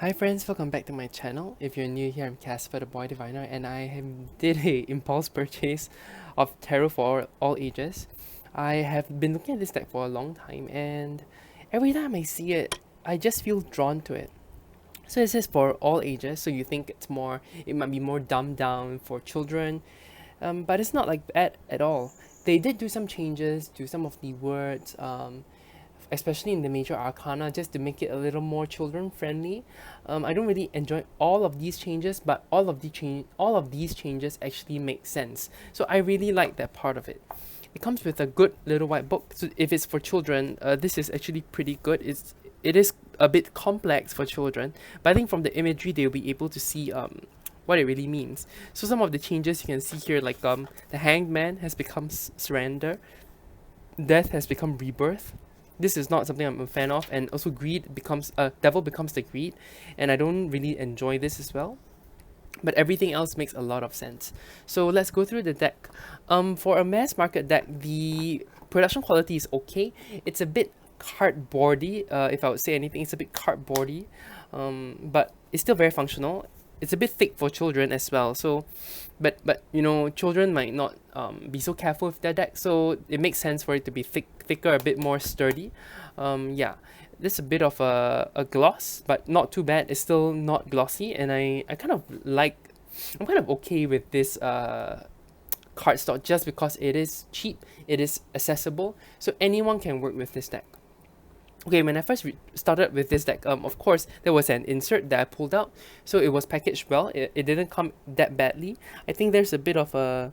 Hi friends, welcome back to my channel. If you're new here, I'm Casper the Boy Diviner, and did a impulse purchase of Tarot for all ages. I have been looking at this deck for a long time, and every time I see it, I just feel drawn to it. So it says for all ages, so you think it might be more dumbed down for children, but it's not like that at all. They did do some changes to some of the words, especially in the major arcana, just to make it a little more children friendly. I don't really enjoy all of these changes, but all of these changes actually make sense. So I really like that part of it. It comes with a good little white book. So if it's for children, this is actually pretty good. It is a bit complex for children, but I think from the imagery they'll be able to see what it really means. So some of the changes you can see here, like the Hanged Man has become surrender, death has become rebirth. This is not something I'm a fan of, and also greed becomes devil becomes the greed, and I don't really enjoy this as well. But everything else makes a lot of sense. So let's go through the deck. For a mass market deck, the production quality is okay. It's a bit cardboardy. If I would say anything, it's a bit cardboardy, but it's still very functional. It's a bit thick for children as well. So, but you know, children might not be so careful with their deck, so it makes sense for it to be thicker, a bit more sturdy. Yeah, this is a bit of a gloss, but not too bad. It's still not glossy, and I kind of like. I'm kind of okay with this cardstock just because it is cheap, it is accessible, so anyone can work with this deck. Okay, when I first started with this deck, of course, there was an insert that I pulled out, so it was packaged well. It didn't come that badly. I think there's a bit of a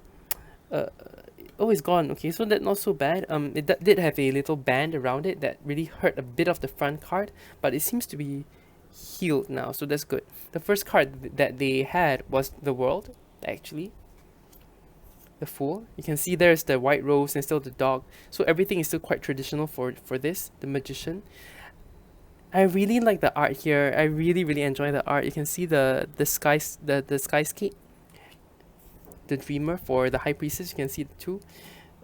oh, it's gone. Okay, so that's not so bad. It did have a little band around it that really hurt a bit of the front card, but it seems to be healed now, so that's good. The first card that they had was the World, actually. The Fool. You can see there's the white rose and still the dog. So everything is still quite traditional for this. The Magician. I really like the art here. I really enjoy the art. You can see the skies the skyscape. The Dreamer for the High Priestess. You can see the two.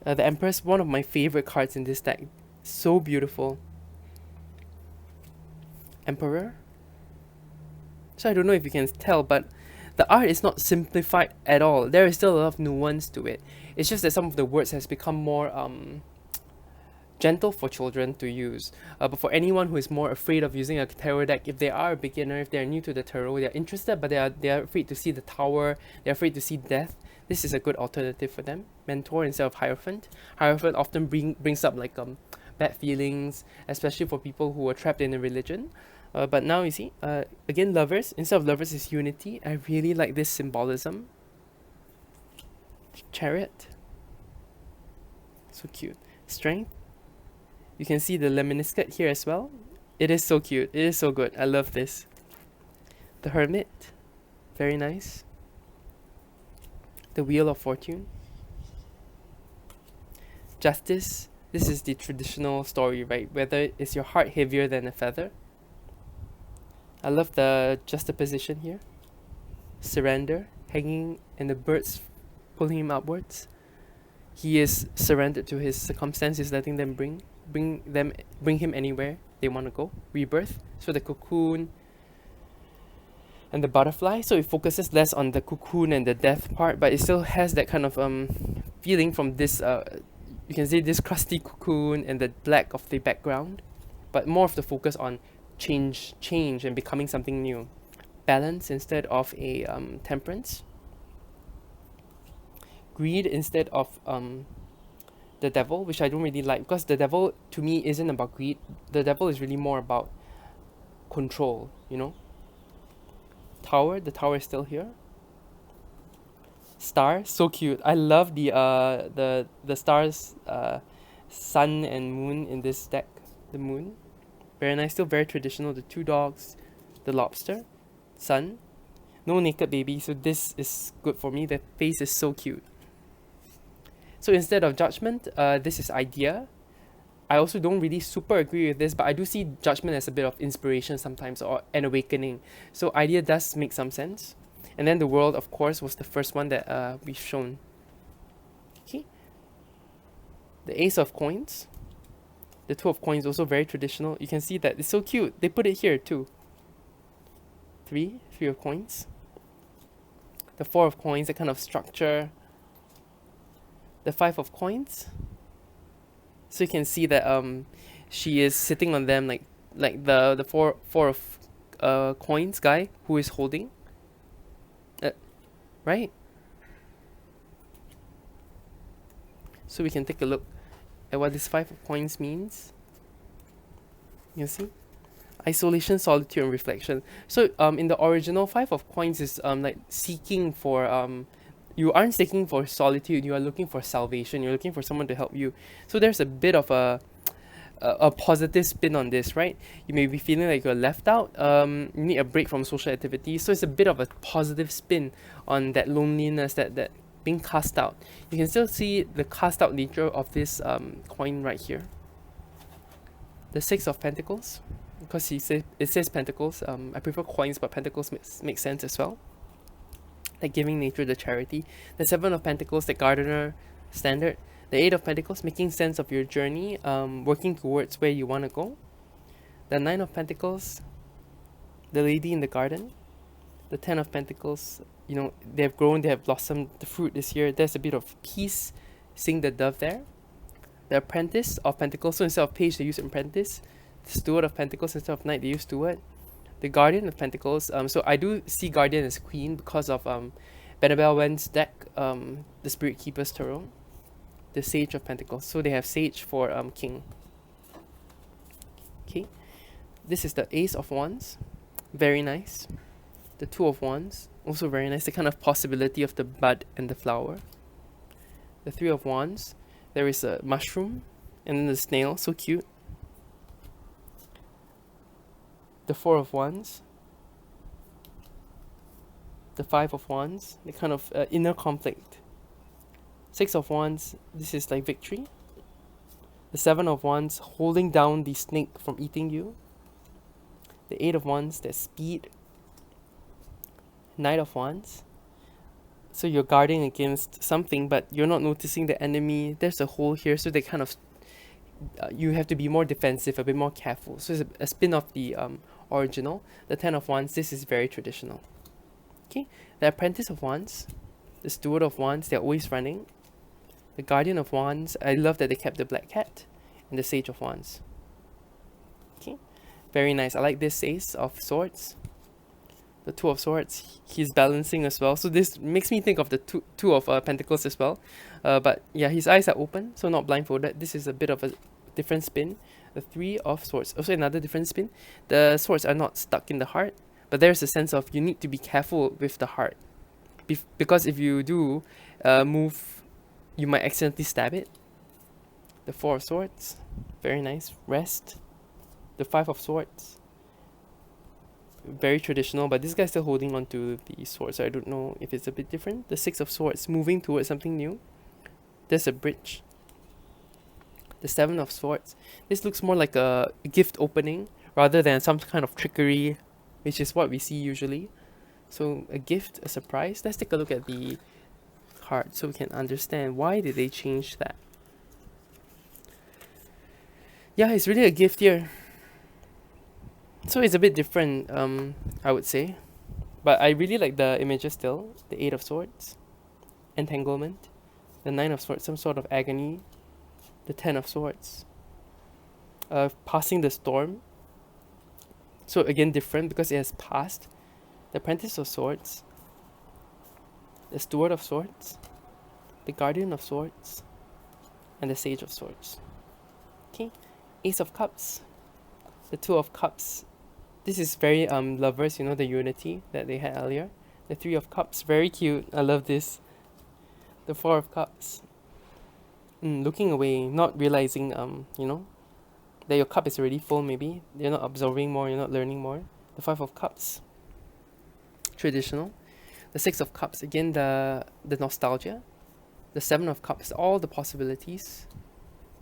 The Empress, one of my favorite cards in this deck. So beautiful. Emperor. So I don't know if you can tell, but the art is not simplified at all. There is still a lot of nuance to it. It's just that some of the words has become more gentle for children to use. But for anyone who is more afraid of using a tarot deck, if they are a beginner, if they're new to the tarot, they're interested, but they are afraid to see the Tower, they're afraid to see death, this is a good alternative for them. Mentor instead of Hierophant. Hierophant often brings up like bad feelings, especially for people who are trapped in a religion. But now you see, again, Lovers. Instead of Lovers is Unity. I really like this symbolism. Chariot. So cute. Strength. You can see the lemniscate here as well. It is so cute. It is so good. I love this. The Hermit. Very nice. The Wheel of Fortune. Justice. This is the traditional story, right? Whether is your heart heavier than a feather? I love the juxtaposition here. Surrender, hanging, and the birds pulling him upwards. He is surrendered to his circumstances, letting them bring him anywhere they want to go. Rebirth, so the cocoon and the butterfly. So it focuses less on the cocoon and the death part, but it still has that kind of feeling from this. You can see this crusty cocoon and the black of the background, but more of the focus on change and becoming something new. Balance instead of a temperance. Greed instead of the devil, which I don't really like, because the devil to me isn't about greed. The devil is really more about control, you know. Tower, the tower is still here. Star, so cute. I love the stars, sun and moon in this deck. The moon, very nice, still very traditional. The two dogs, the lobster, sun, no naked baby, so this is good for me. The face is so cute. So instead of judgment, this is idea. I also don't really super agree with this, but I do see judgment as a bit of inspiration sometimes, or an awakening. So idea does make some sense. And then the World, of course, was the first one that we've shown. Okay. The Ace of Coins. The Two of Coins, also very traditional. You can see that it's so cute. They put it here too. three of coins. The four of coins, the kind of structure. The five of coins. So you can see that she is sitting on them like the four of coins guy who is holding. Right? So we can take a look at what this five of coins means. You see? Isolation, solitude, and reflection. So in the original, five of coins is like seeking for you aren't seeking for solitude, you are looking for salvation, you're looking for someone to help you. So there's a bit of a positive spin on this, right? You may be feeling like you're left out, you need a break from social activities, so it's a bit of a positive spin on that loneliness, that being cast out. You can still see the cast out nature of this coin right here. The Six of Pentacles, because it says Pentacles. I prefer coins, but Pentacles makes sense as well. The giving nature, the charity. The Seven of Pentacles, the gardener standard. The Eight of Pentacles, making sense of your journey, working towards where you want to go. The Nine of Pentacles, the lady in the garden. The Ten of Pentacles, you know, they have grown, they have blossomed the fruit this year. There's a bit of peace, seeing the dove there. The Apprentice of Pentacles, so instead of page they use apprentice. The Steward of Pentacles, instead of knight they use steward. The Guardian of Pentacles, so I do see Guardian as queen because of Benabel Wen's deck, the Spirit Keeper's Tarot. The Sage of Pentacles, so they have Sage for king. Okay, this is the Ace of Wands, very nice. The Two of Wands, also very nice, the kind of possibility of the bud and the flower. The Three of Wands, there is a mushroom, and then the snail, so cute. The Four of Wands, the Five of Wands, the kind of inner conflict. Six of Wands, this is like victory. The Seven of Wands, holding down the snake from eating you. The Eight of Wands, there's speed. Knight of Wands, so you're guarding against something, but you're not noticing the enemy. There's a hole here, so they kind of you have to be more defensive, a bit more careful. So it's a spin off the original. The Ten of Wands, this is very traditional. Okay, the Apprentice of Wands, the Steward of Wands, they're always running. The Guardian of Wands, I love that they kept the black cat. And the Sage of Wands. Okay, very nice. I like this Ace of Swords. The Two of Swords, he's balancing as well. So this makes me think of the two of Pentacles as well. But yeah, his eyes are open, so not blindfolded. This is a bit of a different spin. The Three of Swords, also another different spin. The swords are not stuck in the heart, but there's a sense of you need to be careful with the heart. Because if you do move, you might accidentally stab it. The Four of Swords, very nice. Rest. The Five of Swords, very traditional, but this guy's still holding on to the sword, so I don't know if it's a bit different. The Six of Swords, moving towards something new. There's a bridge. The Seven of Swords, this looks more like a gift opening rather than some kind of trickery, which is what we see usually. So a gift, a surprise. Let's take a look at the card so we can understand why did they change that. Yeah, it's really a gift here. So it's a bit different, I would say. But I really like the images still. The Eight of Swords, entanglement. The Nine of Swords, some sort of agony. The Ten of Swords, passing the storm. So again, different because it has passed. The Apprentice of Swords, the Steward of Swords, the Guardian of Swords, and the Sage of Swords. Okay, Ace of Cups, the Two of Cups. This is very lovers, you know, the unity that they had earlier. The Three of Cups, very cute. I love this. The Four of Cups, looking away, not realizing you know, that your cup is already full. Maybe you're not absorbing more, you're not learning more. The Five of Cups, traditional. The Six of Cups, again the nostalgia. The Seven of Cups, all the possibilities.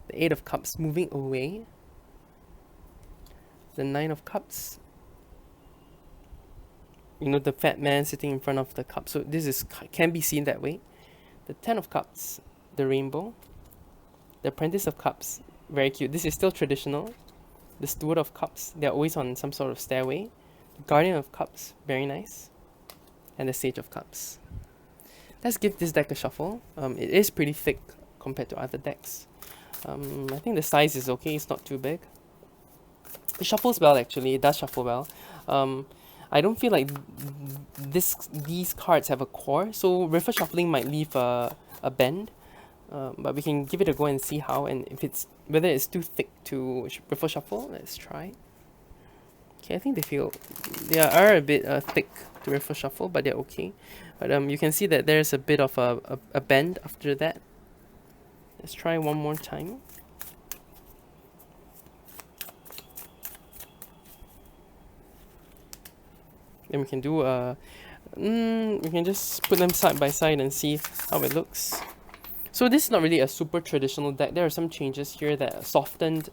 The Eight of Cups, moving away. The Nine of Cups, you know, the fat man sitting in front of the cup, so this can be seen that way. The Ten of Cups, the rainbow. The Apprentice of Cups, very cute. This is still traditional. The Steward of Cups, they're always on some sort of stairway. Guardian of Cups, very nice. And the Sage of Cups. Let's give this deck a shuffle. It is pretty thick compared to other decks. I think the size is okay, it's not too big. It shuffles well actually, it does shuffle well. I don't feel like these cards have a core, so river shuffling might leave a bend. But we can give it a go and see how, and if it's whether it's too thick to river shuffle. Let's try. Okay, I think they are a bit thick to river shuffle, but they're okay. But you can see that there's a bit of a bend after that. Let's try one more time. Then we can do we can just put them side by side and see how it looks. So this is not really a super traditional deck. There are some changes here that softened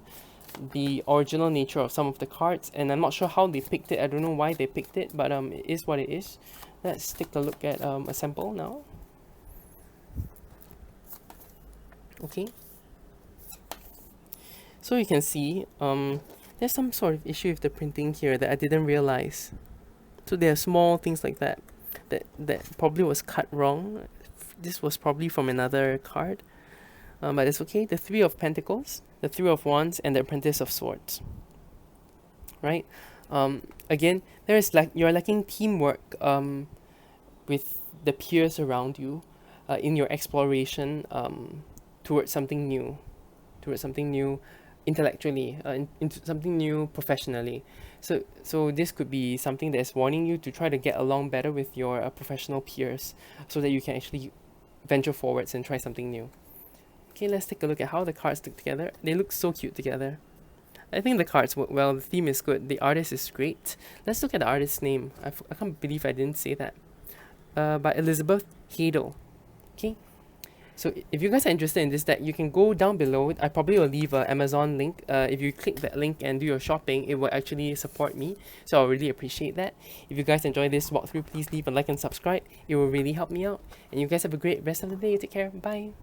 the original nature of some of the cards, and I'm not sure how they picked it. I don't know why they picked it, but it is what it is. Let's take a look at a sample now. Okay. So you can see there's some sort of issue with the printing here that I didn't realize. So there are small things like that probably was cut wrong. This was probably from another card, but it's okay. The Three of Pentacles, the Three of Wands, and the Apprentice of Swords. Right? Again, you're lacking teamwork with the peers around you in your exploration towards something new, intellectually, into something new professionally. So this could be something that's warning you to try to get along better with your professional peers, so that you can actually venture forwards and try something new. Okay, let's take a look at how the cards stick together. They look so cute together. I think the cards work well. The theme is good. The artist is great. Let's look at the artist's name. I can't believe I didn't say that. By Elizabeth Hadel. Okay. So if you guys are interested in this deck, you can go down below. I probably will leave an Amazon link. If you click that link and do your shopping, it will actually support me. So I'll really appreciate that. If you guys enjoy this walkthrough, please leave a like and subscribe. It will really help me out. And you guys have a great rest of the day. Take care. Bye.